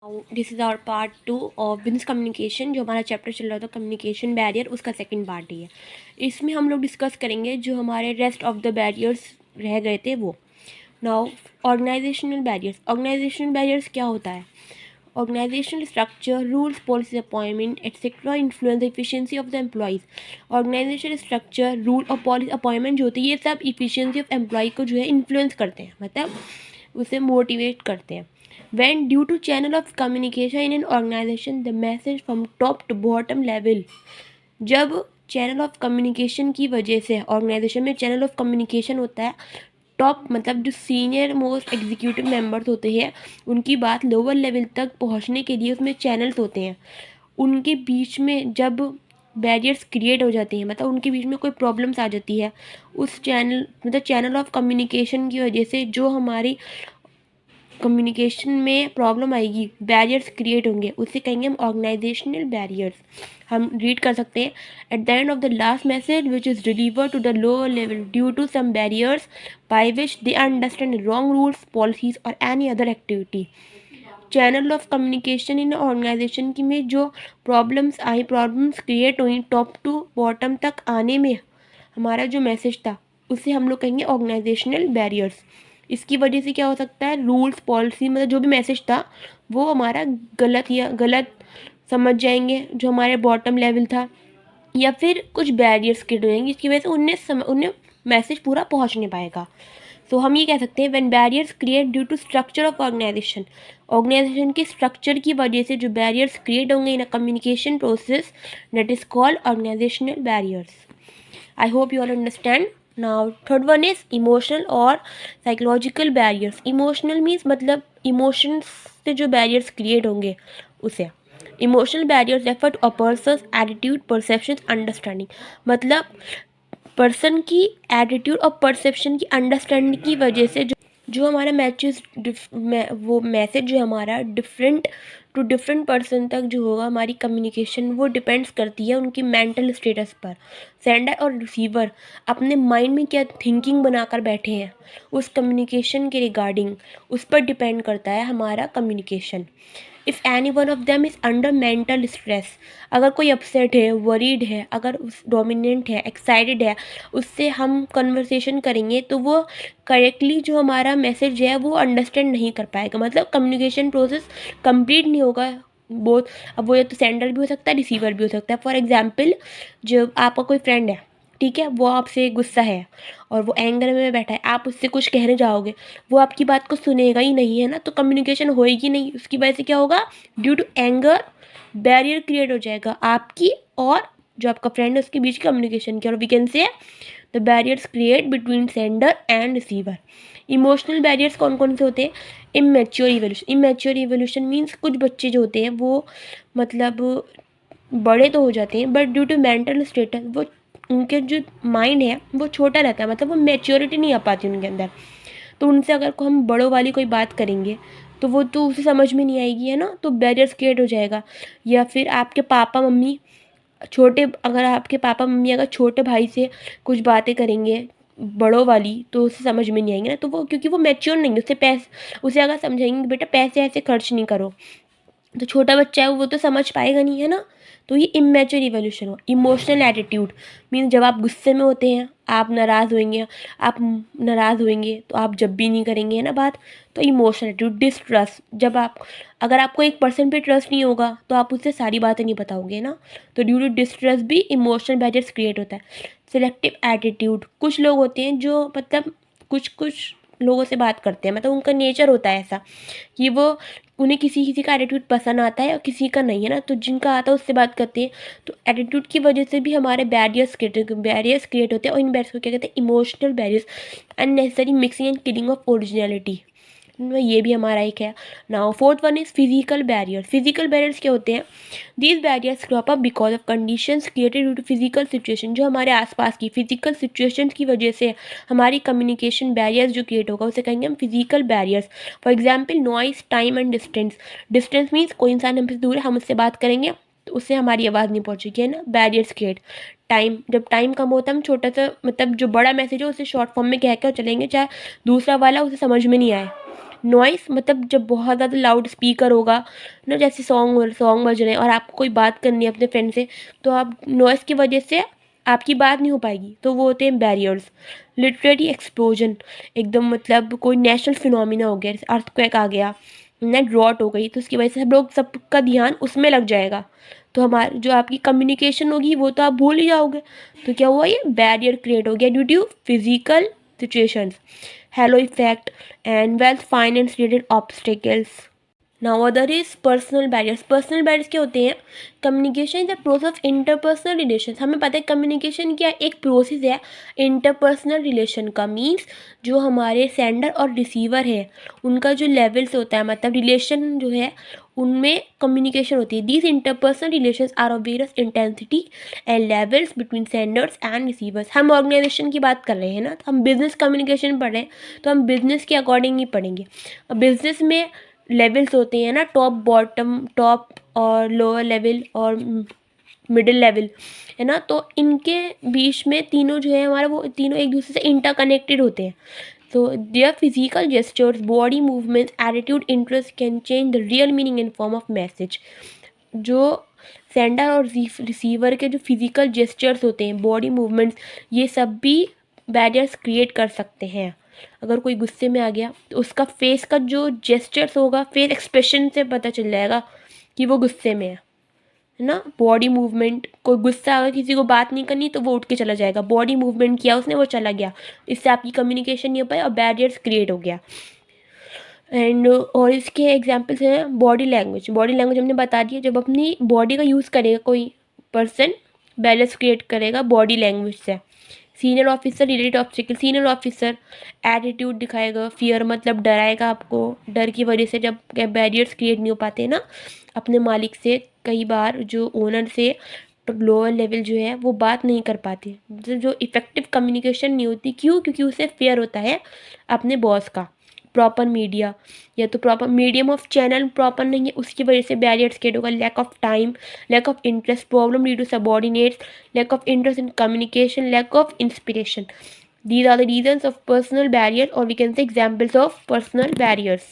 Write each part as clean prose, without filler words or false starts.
This is our part 2 of business communication. जो हमारा chapter चल रहा था कम्युनिकेशन बैरियर, उसका सेकंड पार्ट ही है। इसमें हम लोग डिस्कस करेंगे जो हमारे रेस्ट ऑफ द बैरियर्स रह गए थे वो। Now organisational barriers. Organisational barriers क्या होता है? Organisational structure, rules, policy, appointment etcetera influence the efficiency of the employees. Organisational structure, rule और पॉलिसी, अपॉइंटमेंट जो होती है, ये सब इफिशियंसी ऑफ एम्प्लॉय को जो है इन्फ्लुएंस करते हैं, मतलब उसे मोटिवेट करते हैं। When due to channel of communication in an organization, the message from top to bottom level, जब चैनल ऑफ कम्युनिकेशन की वजह से ऑर्गेनाइजेशन में चैनल ऑफ कम्युनिकेशन होता है, टॉप मतलब जो सीनियर मोस्ट एग्जीक्यूटिव मेंबर्स होते हैं उनकी बात लोअर लेवल तक पहुंचने के लिए उसमें चैनल्स होते हैं। उनके बीच में जब बैरियर्स क्रिएट हो जाती हैं, मतलब उनके बीच में कोई प्रॉब्लम्स आ जाती है, उस चैनल मतलब चैनल ऑफ कम्युनिकेशन की वजह से जो हमारी कम्युनिकेशन में प्रॉब्लम आएगी, बैरियर्स क्रिएट होंगे, उसे कहेंगे हम ऑर्गेनाइजेशनल बैरियर्स। हम रीड कर सकते हैं, at the end of the last message which is delivered to the lower level due to some barriers by which they understand wrong rules, policies और any other activity. Channel of communication in organisation की में जो problems create हुई top to bottom तक आने में, हमारा जो मैसेज था उसे हम लोग कहेंगे ऑर्गेनाइजेशनल बैरियर्स। इसकी वजह से क्या हो सकता है, रूल्स, पॉलिसी, मतलब जो भी मैसेज था वो हमारा गलत समझ जाएंगे जो हमारे बॉटम लेवल था, या फिर कुछ बैरियर्स क्रिएट हो जाएंगे जिसकी वजह से उन्हें मैसेज पूरा पहुंच नहीं पाएगा। सो हम ये कह सकते हैं when barriers create due to structure of organisation के स्ट्रक्चर की वजह से जो बैरियर्स क्रिएट होंगे in a communication process, that is called organisational barriers. I hope you all understand. Now third one is emotional और psychological barriers. Emotional means मतलब emotions से जो barriers create होंगे उसे। Emotional barriers refer to a person's attitude, perceptions, understanding. मतलब person की attitude और perception की अंडरस्टैंडिंग की वजह से जो हमारा वो मैसेज जो हमारा डिफरेंट टू डिफरेंट पर्सन तक जो होगा, हमारी कम्युनिकेशन वो डिपेंड्स करती है उनकी मेंटल स्टेटस पर। सेंडर और रिसीवर अपने माइंड में क्या थिंकिंग बनाकर बैठे हैं उस कम्युनिकेशन के रिगार्डिंग, उस पर डिपेंड करता है हमारा communication. If any one of them is under mental stress, अगर कोई अपसेट है, वरीड है, अगर उस डोमिनेंट है, एक्साइटेड है, उससे हम कन्वर्सेशन करेंगे तो वो करेक्टली जो हमारा मैसेज है वो अंडरस्टैंड नहीं कर पाएगा, मतलब कम्युनिकेशन प्रोसेस कंप्लीट नहीं होगा। बोथ, अब वो या तो सेंडर भी हो सकता है, रिसीवर भी हो सकता है। फॉर एग्जाम्पल, जब आपका कोई फ्रेंड है, ठीक है, वो आपसे गुस्सा है और वो एंगर में बैठा है, आप उससे कुछ कहने जाओगे, वो आपकी बात को सुनेगा ही नहीं, है ना, तो कम्युनिकेशन होएगी नहीं। उसकी वजह से क्या होगा, due to anger barrier create हो जाएगा आपकी और जो आपका फ्रेंड है उसके बीच कम्युनिकेशन की, और we can say the barriers create between sender and receiver. Emotional barriers कौन कौन से होते हैं? इमेच्योर इवोल्यूशन मीन्स कुछ बच्चे जो होते हैं वो मतलब बड़े तो हो जाते हैं but due to mental status वो उनके जो माइंड है वो छोटा रहता है, मतलब वो मैच्योरिटी नहीं आ पाती उनके अंदर। तो उनसे अगर को हम बड़ों वाली कोई बात करेंगे तो वो तो उसे समझ में नहीं आएगी, है ना, तो बैरियर्स क्रिएट हो जाएगा। या फिर आपके पापा मम्मी अगर आपके पापा मम्मी अगर छोटे भाई से कुछ बातें करेंगे बड़ों वाली तो उसे समझ में नहीं आएंगे ना, तो वो क्योंकि वो मैच्योर नहीं है, उसे अगर समझाएंगे बेटा पैसे ऐसे खर्च नहीं करो, तो छोटा बच्चा है वो तो समझ पाएगा नहीं, है ना। तो ये इमेच्योर इवोल्यूशन हुआ। इमोशनल एटीट्यूड मीन्स जब आप गुस्से में होते हैं, आप नाराज़ होंगे तो आप जब भी नहीं करेंगे, है ना बात, तो इमोशनल एटीट्यूड। डिसट्रस्ट, जब आप अगर आपको 1% पे ट्रस्ट नहीं होगा तो आप उससे सारी बातें नहीं बताओगे ना, तो ड्यू टू डिसट्रस्ट भी इमोशनल बैरियर्स क्रिएट होता है। सिलेक्टिव एटीट्यूड, कुछ लोग होते हैं जो मतलब कुछ लोगों से बात करते हैं, मतलब उनका नेचर होता है ऐसा कि वो उन्हें किसी किसी का एटीट्यूड पसंद आता है और किसी का नहीं, है ना, तो जिनका आता है उससे बात करते हैं। तो एटीट्यूड की वजह से भी हमारे बैरियर्स क्रिएट होते हैं, और इन बैरियर्स को क्या कहते हैं? Emotional barriers. Unnecessary mixing and killing of originality, ये भी हमारा एक है। Now fourth one is physical barrier. Physical barriers क्या होते हैं? These barriers crop up because of conditions created due to physical situation, जो हमारे आसपास की फिजिकल सिचुएशंस की वजह से हमारी कम्युनिकेशन बैरियर्स जो क्रिएट होगा उसे कहेंगे हम physical barriers. For example noise, time and distance. Distance means कोई इंसान हमसे दूर है, हम उससे बात करेंगे तो उससे हमारी आवाज़ नहीं पहुँचेगी, है ना, बैरियर्स क्रिएट। टाइम, जब टाइम कम होता है हम छोटा सा मतलब जो बड़ा मैसेज है उसे शॉर्ट फॉर्म में कह कर चलेंगे चाहे दूसरा वाला उसे समझ में नहीं आए। नॉइस मतलब जब बहुत ज़्यादा लाउड स्पीकर होगा ना, जैसे सॉन्ग बज रहे हैं और आपको कोई बात करनी है अपने फ्रेंड से, तो आप नॉइस की वजह से आपकी बात नहीं हो पाएगी, तो वो होते हैं बैरियर्स। लिटरेरी एक्सप्लोजन, एकदम मतलब कोई नेशनल फिनोमिना हो गया, जैसे अर्थक्वेक आ गया, नेट ड्रॉट हो गई, तो उसकी वजह से सब लोग, सबका ध्यान उसमें लग जाएगा, तो हमारी जो आपकी कम्युनिकेशन होगी वो तो आप भूल ही जाओगे। तो क्या हुआ, ये बैरियर क्रिएट हो गया due to physical situations, halo effect and wealth finance related obstacles. Now other is personal barriers. Personal barriers क्या होते हैं, communication is the process of interpersonal relation. हमें पता है कम्युनिकेशन क्या एक प्रोसेस है इंटरपर्सनल रिलेशन का, मीन्स जो हमारे सेंडर और रिसीवर है उनका जो लेवल्स होता है, मतलब रिलेशन जो है उनमें कम्युनिकेशन होती है। These interpersonal relations are of various intensity and levels between senders and receivers. हम ऑर्गेनाइजेशन की बात कर रहे हैं ना, तो हम बिजनेस कम्युनिकेशन पढ़ रहे हैं, तो हम बिजनेस के अकॉर्डिंग ही पढ़ेंगे। अब बिजनेस में लेवल्स होते हैं ना, टॉप बॉटम, टॉप और लोअर लेवल और मिडिल लेवल, है ना, तो इनके बीच में तीनों जो है हमारा, वो तीनों एक दूसरे से इंटरकनेक्टेड होते हैं। तो their physical gestures, body movements, attitude, interest can change the real meaning in form of message. जो सेंडर और रिसीवर के जो फिजिकल जेस्चर्स होते हैं, बॉडी मूवमेंट्स, ये सब भी बैरियर्स क्रिएट कर सकते हैं। अगर कोई गुस्से में आ गया तो उसका फेस का जो जेस्चर्स होगा, फेस एक्सप्रेशन से पता चल जाएगा कि वो गुस्से में है ना। बॉडी मूवमेंट, कोई गुस्सा अगर किसी को बात नहीं करनी तो वो उठ के चला जाएगा, बॉडी मूवमेंट किया उसने, वो चला गया, इससे आपकी कम्युनिकेशन नहीं हो पाई और बैरियर्स क्रिएट हो गया। एंड और इसके एग्जाम्पल्स हैं बॉडी लैंग्वेज। बॉडी लैंग्वेज हमने बता दिया, जब अपनी बॉडी का यूज़ करेगा कोई पर्सन, बैलेंस क्रिएट करेगा बॉडी लैंग्वेज से। Senior officer related obstacle, senior officer attitude दिखाएगा, फियर मतलब डराएगा आपको, डर की वजह से जब बैरियर्स क्रिएट नहीं हो पाते ना अपने मालिक से, कई बार जो ओनर से लोअर लेवल जो है वो बात नहीं कर पाते, जो इफेक्टिव कम्युनिकेशन नहीं होती। क्यों? क्योंकि उसे फेयर होता है अपने बॉस का। प्रॉपर मीडिया, या तो proper medium of channel proper नहीं है, उसकी वजह से बैरियर्स क्रिएट होगा। Lack of time, lack of interest, problem due to subordinates, lack of interest in communication, lack of inspiration. These are the reasons of personal barrier, or we can say examples of personal barriers.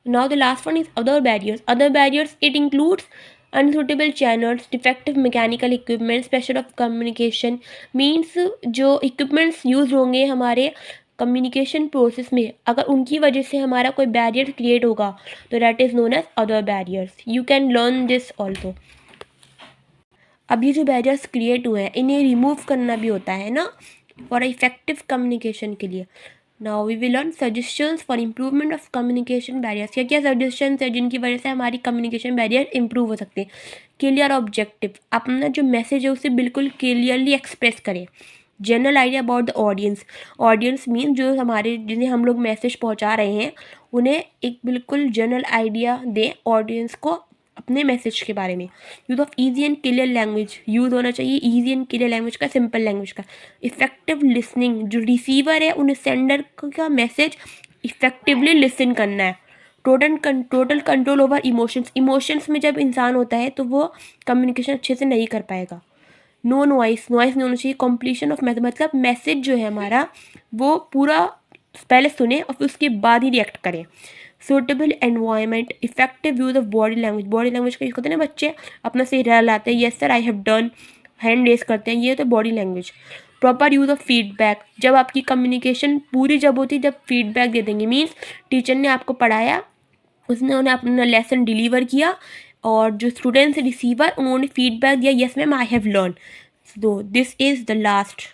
Now the last one is other barriers. Other barriers, it includes unsuitable channels, defective mechanical equipment, pressure of communication, means जो equipments use होंगे हमारे communication process में, अगर उनकी वजह से हमारा कोई बैरियर क्रिएट होगा तो that is known as other barriers. You can learn this also. अब ये जो बैरियर्स क्रिएट हुए हैं इन्हें रिमूव करना भी होता है ना, फॉर इफेक्टिव कम्युनिकेशन के लिए। Now we will learn suggestions for improvement of communication barriers. क्या क्या सजेशंस है जिनकी वजह से हमारी कम्युनिकेशन बैरियर इंप्रूव हो सकते हैं। क्लियर ऑब्जेक्टिव, अपना जो मैसेज है उसे बिल्कुल क्लियरली एक्सप्रेस करें। General idea about the audience, audience mean जो हमारे, जिन्हें हम लोग मैसेज पहुंचा रहे हैं उन्हें एक बिल्कुल जनरल आइडिया दें ऑडियंस को अपने मैसेज के बारे में। Use of easy and clear language, use होना चाहिए ईजी एंड क्लियर लैंग्वेज का, सिंपल लैंग्वेज का। इफेक्टिव लिसनिंग, जो रिसीवर है उन्हें सेंडर का मैसेज इफेक्टिवली लिसन करना है। Total control over emotions, emotions में जब इंसान होता है तो वो कम्युनिकेशन अच्छे से नहीं कर पाएगा। नो नॉइस, नॉइस नहीं होना चाहिए। कॉम्प्लीशन ऑफ मैसेज, मतलब मैसेज जो है हमारा वो पूरा पहले सुने और फिर उसके बाद ही रिएक्ट करें। Suitable environment, effective use of body language, body language का यूज करते हैं ना बच्चे, अपना से लाते हैं, yes sir I have done, hand raise करते हैं, ये तो body language. Proper use of feedback, जब आपकी कम्युनिकेशन पूरी जब होती है जब फीडबैक दे देंगे, मीन्स टीचर ने आपको पढ़ाया, उसने उन्हें अपना लेसन डिलीवर किया और जो स्टूडेंट्स रिसीवर उन्होंने फीडबैक दिया, yes ma'am I have learn, so this is the last